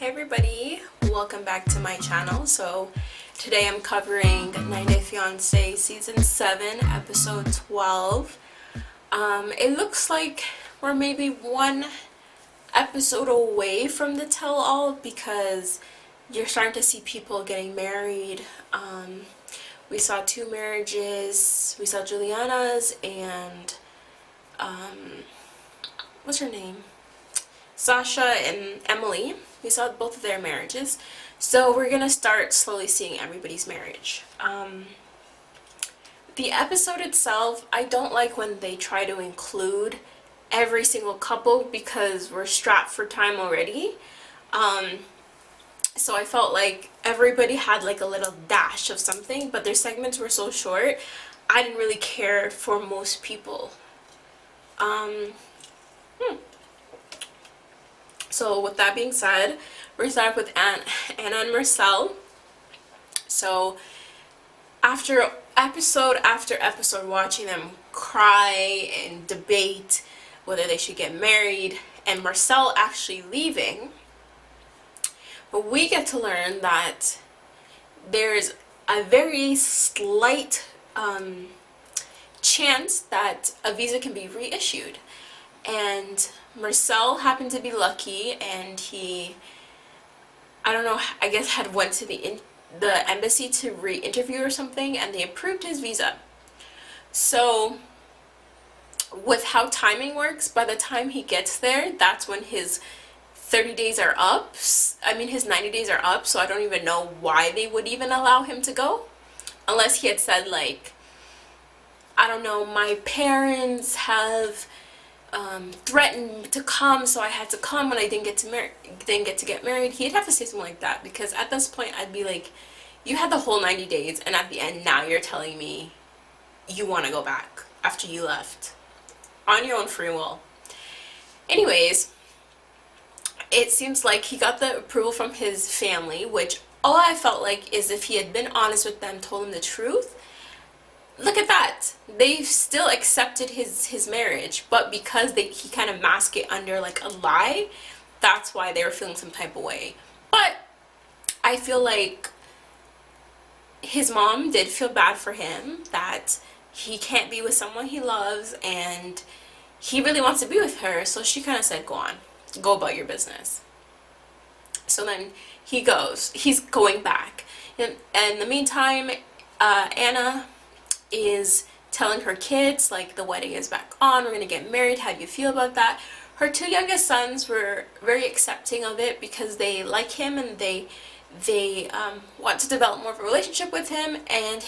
Hey everybody, welcome back to my channel. So today I'm covering 90 Day Fiance season 7 episode 12. It looks like we're maybe one episode away from the tell-all because you're starting to see people getting married. We saw 2 marriages. We saw Juliana's and what's her name? Sascha and Emily. We saw both of their marriages. So we're gonna start slowly seeing everybody's marriage. The episode itself, I don't like when they try to include every single couple because we're strapped for time already. So I felt like everybody had like a little dash of something, but their segments were so short, I didn't really care for most people. So with that being said, we're gonna start with Anna and Marcel. So after episode after episode watching them cry and debate whether they should get married and Marcel actually leaving, but we get to learn that there's a very slight chance that a visa can be reissued. And Marcel happened to be lucky, and he, I don't know, I guess had went to the embassy to re-interview or something, and they approved his visa. So with how timing works, by the time he gets there, that's when his 30 days are up. I mean, his 90 days are up, so I don't even know why they would even allow him to go. Unless he had said, like, I don't know, my parents have threatened to come, so I had to come when I didn't get to get married. He'd have to say something like that, because at this point I'd be like, you had the whole 90 days, and at the end now you're telling me you want to go back after you left on your own free will. Anyways, it seems like he got the approval from his family, which all I felt like is if he had been honest with them, told them the truth. Look at that. They still accepted his marriage, but because he kind of masked it under like a lie, that's why they were feeling some type of way. But I feel like his mom did feel bad for him, that he can't be with someone he loves and he really wants to be with her, so she kind of said, go on, go about your business. So then he's going back. In the meantime, Anna is telling her kids, like, the wedding is back on, we're gonna get married, how do you feel about that? Her 2 youngest sons were very accepting of it because they like him and they want to develop more of a relationship with him. And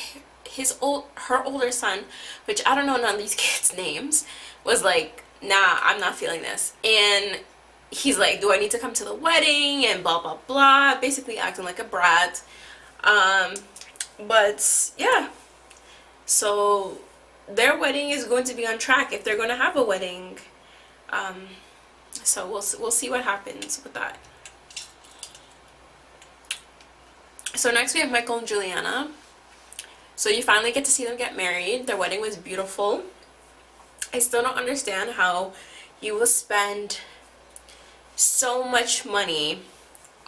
her older son, which I don't know none of these kids' names, was like, nah, I'm not feeling this. And he's like, do I need to come to the wedding, and blah blah blah, basically acting like a brat. But yeah, so their wedding is going to be on track if they're going to have a wedding. So we'll see what happens with that. So next we have Michael and Juliana. So you finally get to see them get married. Their wedding was beautiful. I still don't understand how you will spend so much money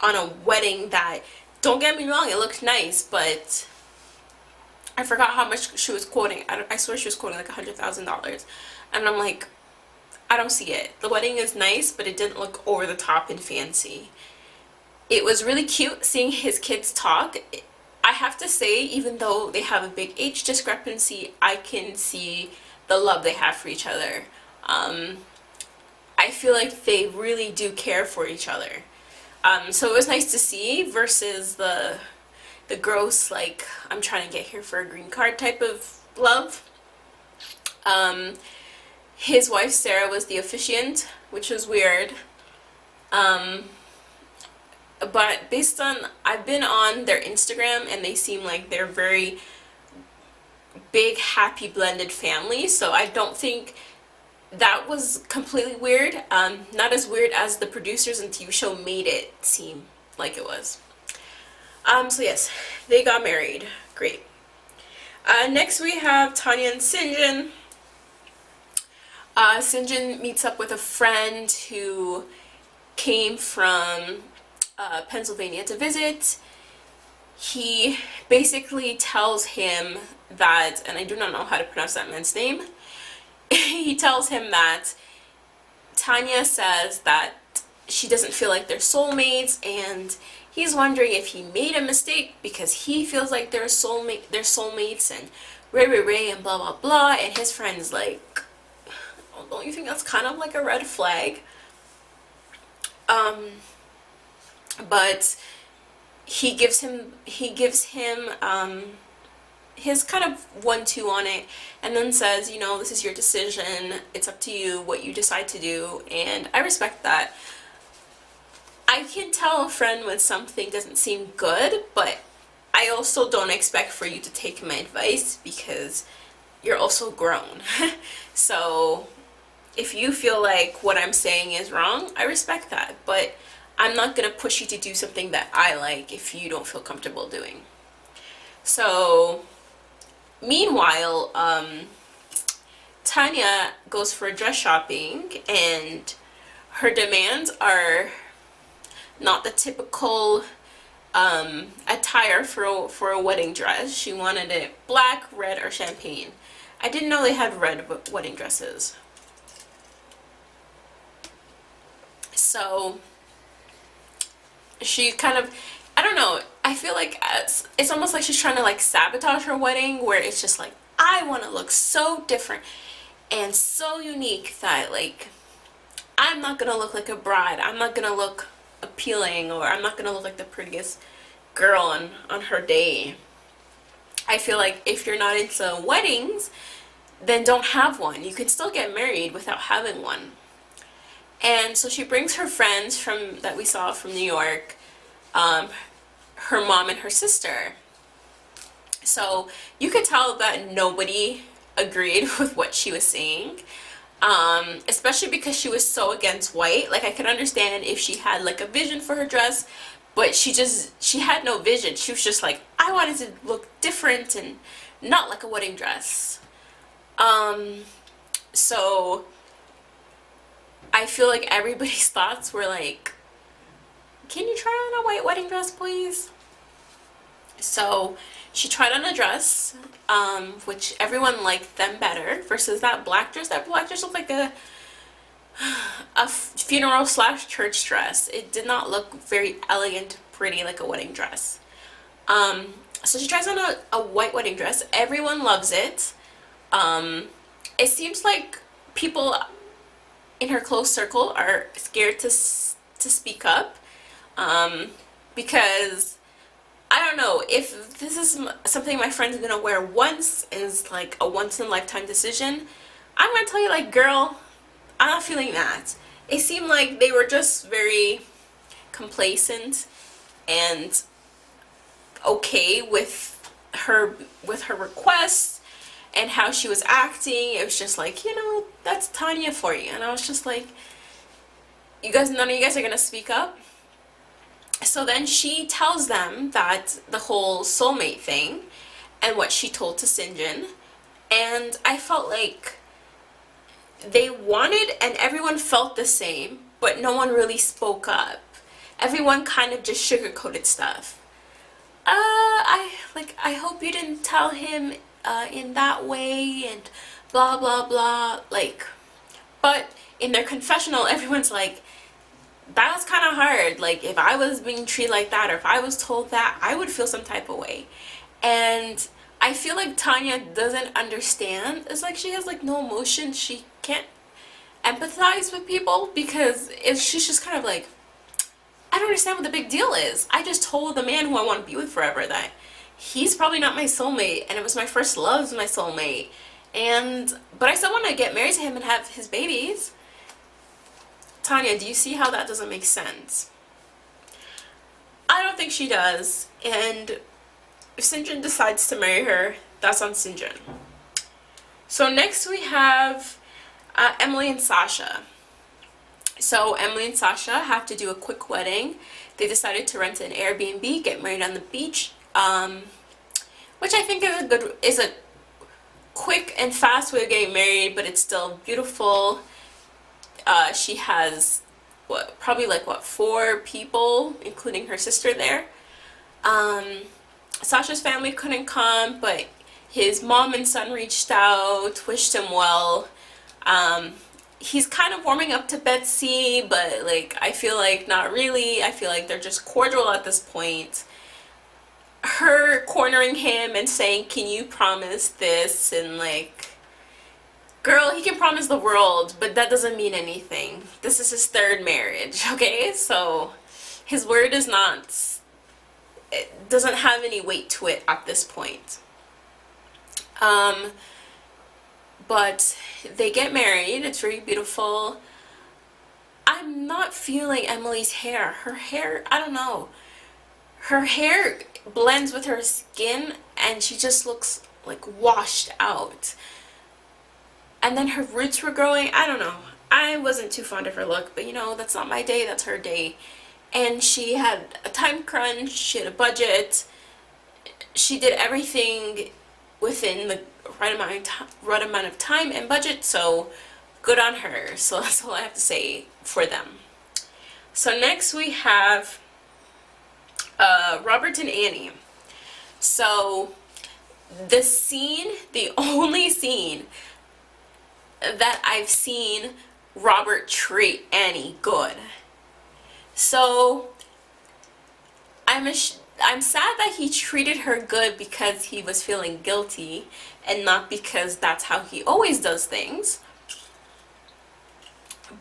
on a wedding that, don't get me wrong, it looked nice, but I forgot how much she was quoting. I swear she was quoting like $100,000. And I'm like, I don't see it. The wedding is nice, but it didn't look over the top and fancy. It was really cute seeing his kids talk. I have to say, even though they have a big age discrepancy, I can see the love they have for each other. I feel like they really do care for each other. So it was nice to see versus the gross, like, I'm trying to get here for a green card type of love. His wife Sarah was the officiant, which was weird. But based on, I've been on their Instagram and they seem like they're very big, happy, blended family, so I don't think that was completely weird. Not as weird as the producers and TV show made it seem like it was. So yes, they got married. Great. Next we have Tonya and Simeon. Simeon meets up with a friend who came from Pennsylvania to visit. He basically tells him that, and I do not know how to pronounce that man's name, he tells him that Tonya says that she doesn't feel like they're soulmates, and he's wondering if he made a mistake because he feels like they're soulmates, and Ray, and blah blah blah. And his friend's like, oh, don't you think that's kind of like a red flag? But he gives him his kind of 1-2 on it, and then says, you know, this is your decision, it's up to you what you decide to do. And I respect that. I can tell a friend when something doesn't seem good, but I also don't expect for you to take my advice because you're also grown. So if you feel like what I'm saying is wrong, I respect that, but I'm not gonna push you to do something that I like if you don't feel comfortable doing. So meanwhile, Tonya goes for dress shopping, and her demands are not the typical attire for a wedding dress. She wanted it black, red, or champagne. I didn't know they had red wedding dresses. So she kind of, I don't know, I feel like it's almost like she's trying to like sabotage her wedding, where it's just like, I want to look so different and so unique that like I'm not gonna look like a bride, I'm not gonna look appealing, or I'm not gonna look like the prettiest girl on her day. I feel like if you're not into weddings, then don't have one. You can still get married without having one. And so she brings her friends from that we saw from New York, her mom and her sister. So you could tell that nobody agreed with what she was saying, especially because she was so against white. Like, I could understand if she had like a vision for her dress, but she had no vision. She was just like, I wanted to look different and not like a wedding dress. So I feel like everybody's thoughts were like, can you try on a white wedding dress, please? So she tried on a dress, which everyone liked them better versus that black dress. That black dress looked like a funeral / church dress. It did not look very elegant, pretty, like a wedding dress. So she tries on a white wedding dress. Everyone loves it. It seems like people in her close circle are scared to speak up, because I don't know if this is something my friend's gonna wear once, is like a once in a lifetime decision. I'm gonna tell you, like, girl, I'm not feeling that. It seemed like they were just very complacent and okay with her requests and how she was acting. It was just like, you know, that's Tonya for you. And I was just like, you guys, none of you guys are gonna speak up. So then she tells them that the whole soulmate thing and what she told to Sinjin, and I felt like they wanted, and everyone felt the same, but no one really spoke up. Everyone kind of just sugarcoated stuff. I hope you didn't tell him in that way, and blah blah blah, like, but in their confessional, everyone's like, that was kind of hard. Like, if I was being treated like that, or if I was told that, I would feel some type of way. And I feel like Tonya doesn't understand. It's like she has like no emotion. She can't empathize with people, because she's just kind of like, I don't understand what the big deal is. I just told the man who I want to be with forever that he's probably not my soulmate, and it was my first love was my soulmate, but I still want to get married to him and have his babies. Tonya, do you see how that doesn't make sense? I don't think she does, and if Sinjin decides to marry her, that's on Sinjin. So next we have Emily and Sascha. So Emily and Sascha have to do a quick wedding. They decided to rent an Airbnb, get married on the beach, which I think is a quick and fast way of getting married, but it's still beautiful. She has probably like what, 4 people, including her sister there. Sascha's family couldn't come, but his mom and son reached out, wished him well. He's kind of warming up to Betsy, but like I feel like not really. I feel like they're just cordial at this point. Her cornering him and saying, "Can you promise this?" and like, girl, he can promise the world, but that doesn't mean anything. This is his 3rd marriage, okay? So his word is not, it doesn't have any weight to it at this point. But they get married. It's very beautiful. I'm not feeling Emily's hair. Her hair, I don't know. Her hair blends with her skin and she just looks like washed out. And then her roots were growing. I don't know. I wasn't too fond of her look, but you know, that's not my day, that's her day. And she had a time crunch, she had a budget. She did everything within the right amount of time and budget, so good on her. So that's all I have to say for them. So next we have Robert and Annie. So the only scene that I've seen Robert treat Annie good. So I'm sad that he treated her good because he was feeling guilty and not because that's how he always does things.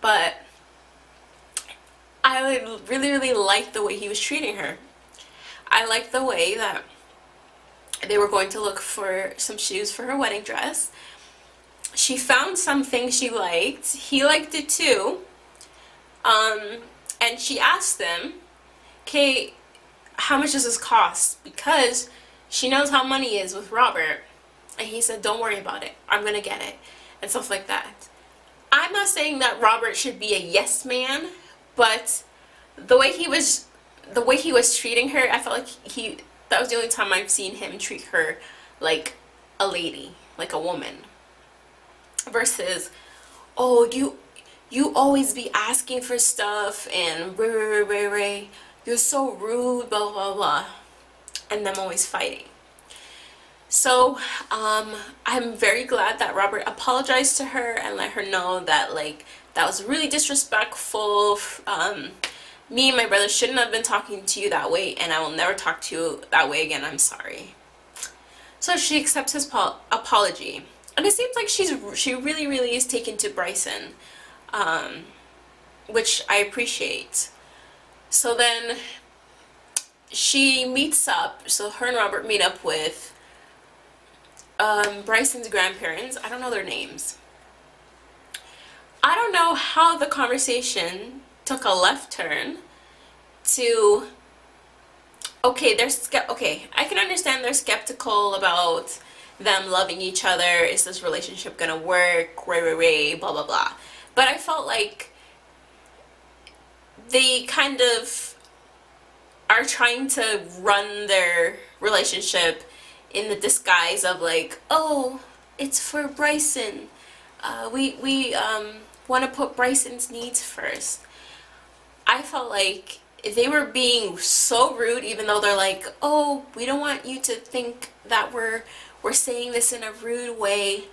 But I really liked the way he was treating her. I liked the way that they were going to look for some shoes for her wedding dress. She found something she liked. He liked it too. And she asked them, "Okay, how much does this cost?" Because she knows how money is with Robert. And he said, "Don't worry about it. I'm gonna get it." And stuff like that. I'm not saying that Robert should be a yes man, but the way he was treating her, I felt like that was the only time I've seen him treat her like a lady, like a woman. Versus, "Oh, you always be asking for stuff and you're so rude, blah blah blah," and them always fighting. So I'm very glad that Robert apologized to her and let her know that like that was really disrespectful. Me and my brother shouldn't have been talking to you that way, and I will never talk to you that way again. I'm sorry. So she accepts his apology. And it seems like she really is taken to Bryson, which I appreciate. So then she meets up, so her and Robert meet up with Bryson's grandparents. I don't know their names. I don't know how the conversation took a left turn to, okay, I can understand they're skeptical about them loving each other. Is this relationship gonna work? Blah blah blah. But I felt like they kind of are trying to run their relationship in the disguise of like, "Oh, it's for Bryson. We want to put Bryson's needs first." I felt like they were being so rude, even though they're like, "Oh, we don't want you to think that we're saying this in a rude way.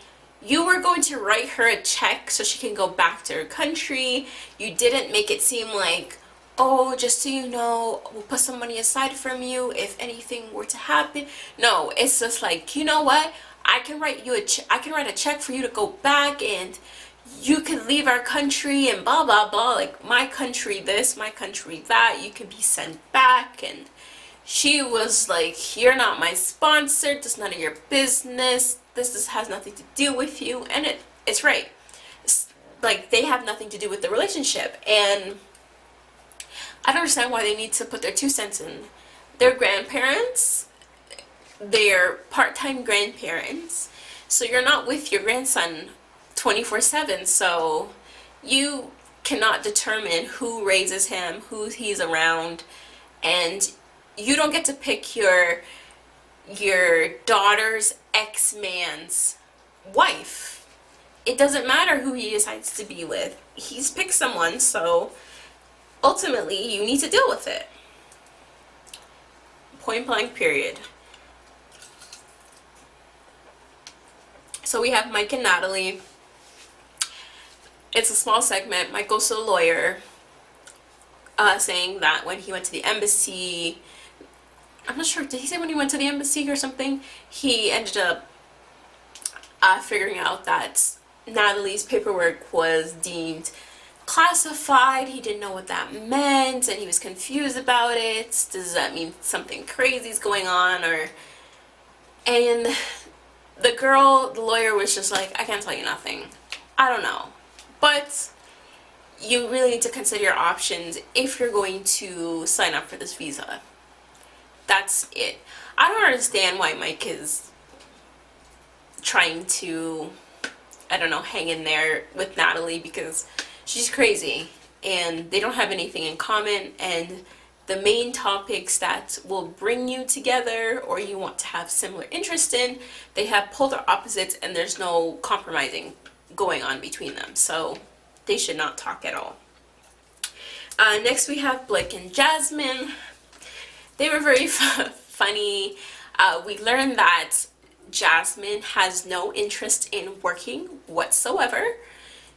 You were going to write her a check so she can go back to her country. You didn't make it seem like, oh, just so you know, we'll put some money aside from you if anything were to happen." No, it's just like, you know what? I can write a check for you to go back, and you can leave our country and blah blah blah. Like, my country this, my country that. You can be sent back. And she was like, "You're not my sponsor. It's none of your business. This has nothing to do with you." And it's right. Like, they have nothing to do with the relationship. And I don't understand why they need to put their 2 cents in. Their grandparents, they're part-time grandparents. So you're not with your grandson 24/7. So you cannot determine who raises him, who he's around. And you don't get to pick your daughter's ex-man's wife. It doesn't matter who he decides to be with. He's picked someone, so ultimately you need to deal with it. Point blank period. So we have Myka and Natalie. It's a small segment. Michael's a lawyer, saying that when he went to the embassy, I'm not sure, did he say when he went to the embassy or something? He ended up figuring out that Natalie's paperwork was deemed classified. He didn't know what that meant, and he was confused about it. Does that mean something crazy is going on? And the lawyer was just like, I can't tell you nothing. I don't know. But you really need to consider your options if you're going to sign up for this visa. That's it. I don't understand why Mike is trying to, I don't know, hang in there with Natalie, because she's crazy and they don't have anything in common, and the main topics that will bring you together or you want to have similar interest in, they have polar opposites, and there's no compromising going on between them, so they should not talk at all. Next we have Blake and Jasmine. They were very funny. We learned that Jasmine has no interest in working whatsoever.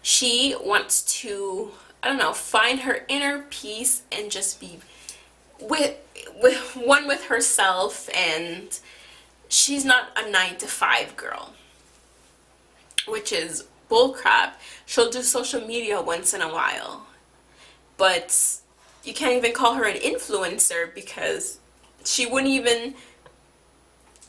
She wants to, I don't know, find her inner peace and just be with one with herself, and she's not a 9-to-5 girl, which is bullcrap. She'll do social media once in a while, but you can't even call her an influencer because she wouldn't even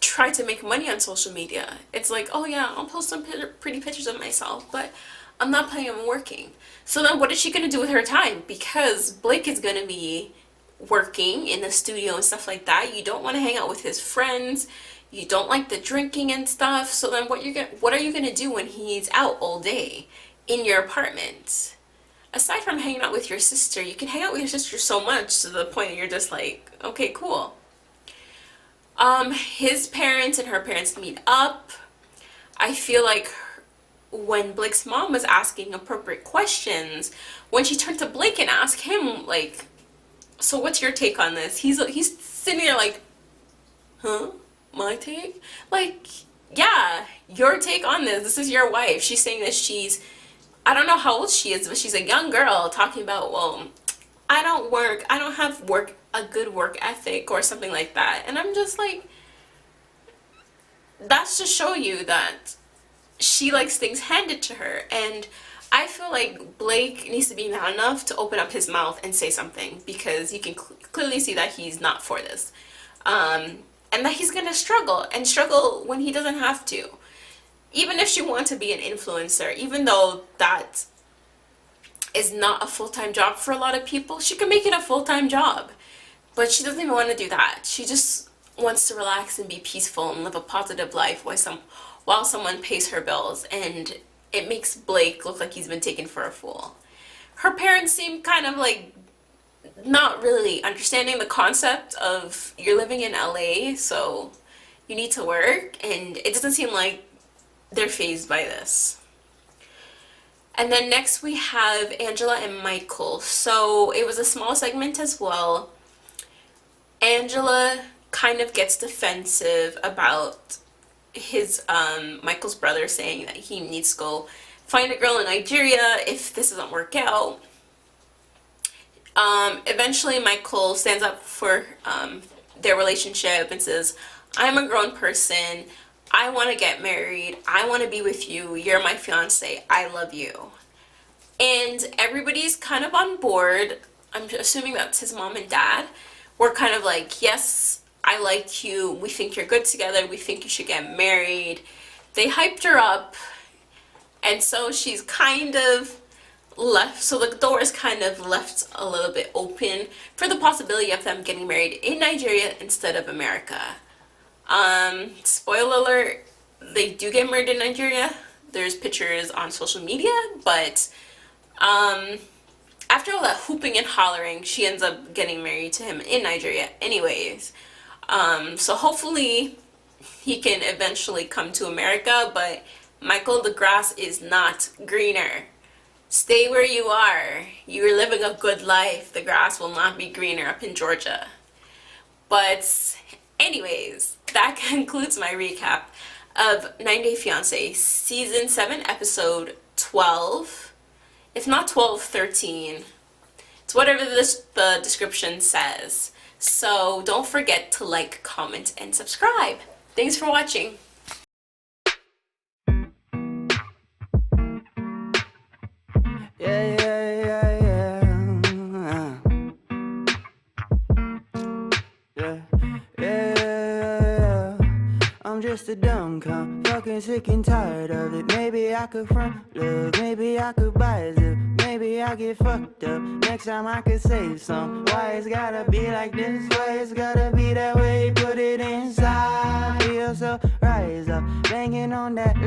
try to make money on social media. It's like, oh yeah, I'll post some pretty pictures of myself, but I'm not planning on working. So then what is she going to do with her time? Because Blake is going to be working in the studio and stuff like that. You don't want to hang out with his friends. You don't like the drinking and stuff. So then what are you going to do when he's out all day in your apartment? Aside from hanging out with your sister, you can hang out with your sister so much to the point that you're just like, okay, cool. His parents and her parents meet up. I feel like when Blake's mom was asking appropriate questions, when she turned to Blake and asked him, like, so what's your take on this? He's sitting there like, huh? My take? Like, yeah, your take on this. This is your wife. She's saying that she's, I don't know how old she is, but she's a young girl talking about, well, I don't have a good work ethic or something like that. And I'm just like, that's to show you that she likes things handed to her. And I feel like Blake needs to be man enough to open up his mouth and say something, because you can clearly see that he's not for this. And that he's going to struggle when he doesn't have to. Even if she wants to be an influencer, even though that is not a full-time job for a lot of people, she can make it a full-time job. But she doesn't even want to do that. She just wants to relax and be peaceful and live a positive life while someone pays her bills. And it makes Blake look like he's been taken for a fool. Her parents seem kind of like not really understanding the concept of you're living in LA, so you need to work, and it doesn't seem like they're fazed by this. And then next we have Angela and Michael. So it was a small segment as well. Angela kind of gets defensive about his Michael's brother saying that he needs to go find a girl in Nigeria if this doesn't work out. Eventually Michael stands up for their relationship and says, I'm a grown person, I want to get married, I want to be with you, you're my fiance, I love you. And everybody's kind of on board. I'm assuming that's his mom and dad. We're kind of like, yes, I like you, we think you're good together, we think you should get married. They hyped her up, and so she's kind of left, so the door is kind of left a little bit open for the possibility of them getting married in Nigeria instead of America. Spoiler alert, they do get married in Nigeria. There's pictures on social media, but after all that hooping and hollering, she ends up getting married to him in Nigeria anyways. So hopefully he can eventually come to America, but Michael, the grass is not greener Stay where you are. You're living a good life. The grass will not be greener up in Georgia. But anyways, that concludes my recap of 90 Day Fiance season 7 episode 12. If not 12, 13. It's whatever the description says. So don't forget to like, comment, and subscribe. Thanks for watching. Yeah, yeah, yeah, yeah. Yeah. I'm just a dumb cunt, fucking sick and tired of it. Maybe I could front love, maybe I could buy a zip, maybe I get fucked up. Next time I could save some. Why it's gotta be like this? Why it's gotta be that way? Put it inside. Feel so rise up, banging on that loud.